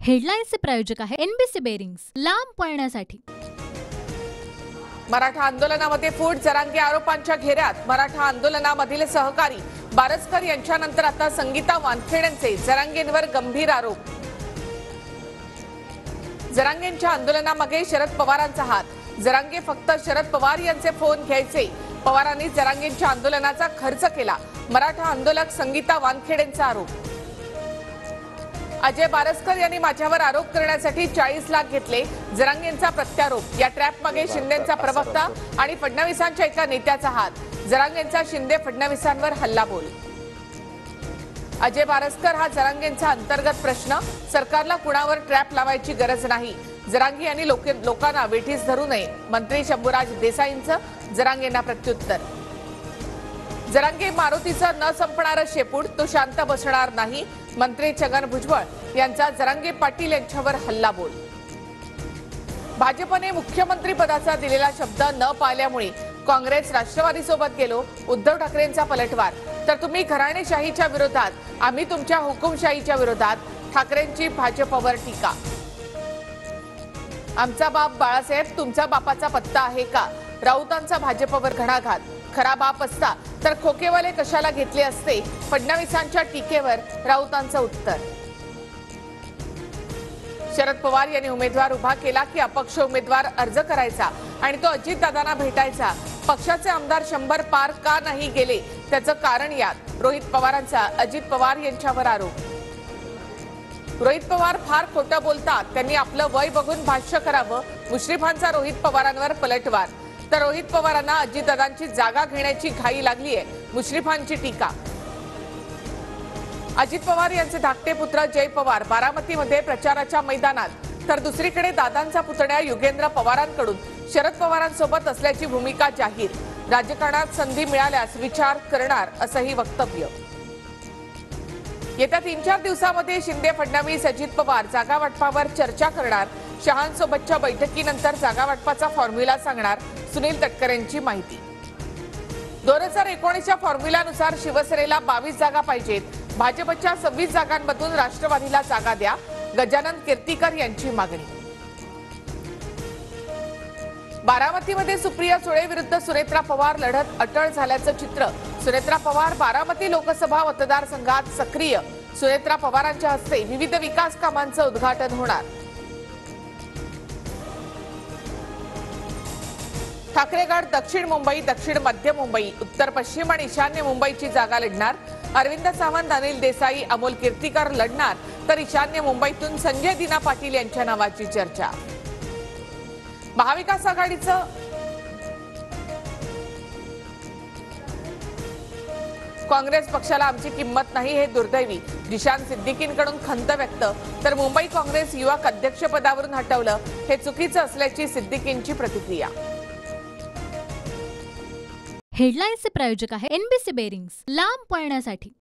हेडलाईन्सचे प्रायोजक आहे NBC bearings, लांब पळण्यासाठी। मराठा आंदोलनामध्ये फूट, जरांगे आरोपांच्या घेऱ्यात। मराठा आंदोलनामधील सहकारी बारसकर यांच्यानंतर आता संगीता वानखेडेंचे जरांगेंवर गंभीर आरोप। जरांगेंच्या आंदोलनामागे शरद पवारांचा हात। जरांगे फक्त शरद पवार यांचे फोन घ्यायचे। पवारांनी जरांगेंच्या आंदोलनाचा खर्च केला। मराठा आंदोलक संगीता वानखेडेंचा आरोप। अजय बारसकर यांनी माझ्यावर आरोप करण्यासाठी 40 लाख घेतले। जरांगेंचा प्रत्यारोप। या ट्रॅप मागे शिंदेंचा प्रवक्ता आणि फडणवीसांच्या एका नेत्याचा हात। जरांगेंचा शिंदे फडणवीसांवर हल्लाबोल। अजय बारसकर हा जरांगेंचा अंतर्गत प्रश्न। सरकारला कुणावर ट्रॅप लावायची गरज नाही। जरांगे यांनी लोकांना वेठीस धरू नये। मंत्री शंभूराज देसाईंचं जरांगेंना प्रत्युत्तर। जरांगे मारुतीचा न संपणारा शेपूट, तो शांत बसणार नाही। मंत्री छगन भुजबळ यांचा जरांगे पाटील यांच्यावर हल्लाबोल। भाजपने मुख्यमंत्री पदाचा दिलेला शब्द न पाळल्यामुळे काँग्रेस राष्ट्रवादीसोबत गेलो। उद्धव ठाकरेंचा पलटवार। तर तुम्ही घराणेशाहीच्या विरोधात, आम्ही तुमच्या हुकुमशाहीच्या विरोधात। ठाकरेंची भाजपवर टीका। आमचा बाप बाळासाहेब तुमचा बापाचा पत्ता आहे का? राऊतांचा भाजपवर घणाघात। खरा बाप असता तर खोकेवाले कशाला घेतले असते? फडणवीसांच्या टीकेवर राऊतांचं उत्तर। शरद पवार यांनी उमेदवार उभा केला की अपक्ष उमेदवार अर्ज करायचा आणि तो अजितदादांना भेटायचा। पक्षाचे आमदार 100 पार का नाही गेले त्याचं कारण यात। रोहित पवारांचा अजित पवार यांच्यावर आरोप। रोहित पवार फार खोटं बोलतात, त्यांनी आपलं वय बघून भाष्य करावं। मुश्रीफांचा रोहित पवारांवर पलटवार। तर रोहित पवारांना अजितदादांची जागा घेण्याची घाई लागली आहे। मुश्रीफांची टीका। अजित पवार यांचे धाकटे पुत्र जय पवार बारामतीमध्ये प्रचाराच्या मैदानात, तर दुसरीकडे दादांचा पुतण्या युगेंद्र पवारांकडून शरद पवारांसोबत असल्याची भूमिका जाहीर। राजकारणात संधी मिळाल्यास विचार करणार असंही वक्तव्य। येत्या 3-4 दिवसांमध्ये शिंदे फडणवीस अजित पवार जागा वाटपावर चर्चा करणार। शहांसोबतच्या बैठकीनंतर जागा वाटपाचा फॉर्म्युला सांगणार। सुनील तटकरेंची माहिती। 2019च्या फॉर्म्युलानुसार शिवसेनेला 22 जागा पाहिजेत। भाजपच्या 26 जागांमधून राष्ट्रवादीला जागा द्या। गजानन कीर्तीकर यांची मागणी। बारामतीमध्ये सुप्रिया सुळे विरुद्ध सुनेत्रा पवार लढत अटळ झाल्याचं चित्र। सुनेत्रा पवार बारामती लोकसभा मतदारसंघात सक्रिय। सुनेत्रा पवारांच्या हस्ते विविध विकास कामांचं उद्घाटन होणार। ठाकरेगड दक्षिण मुंबई, दक्षिण मध्य मुंबई, उत्तर पश्चिम आणि ईशान्य मुंबईची जागा लढणार। अरविंद सावंत, अनिल देसाई, अमोल कीर्तीकर लढणार, तर ईशान्य मुंबईतून संजय दिना पाटील यांच्या नावाची चर्चा। महाविकास आघाडीचं काँग्रेस पक्षाला आमची किंमत नाही हे दुर्दैवी। जिशान सिद्दीकींकडून खंत व्यक्त। तर मुंबई काँग्रेस युवक अध्यक्षपदावरून हटवलं हे चुकीचं असल्याची सिद्दीकींची प्रतिक्रिया। हेडलाईन्सचे प्रायोजक आहे एनबीसी बेरिंग्स, लांब पळण्यासाठी।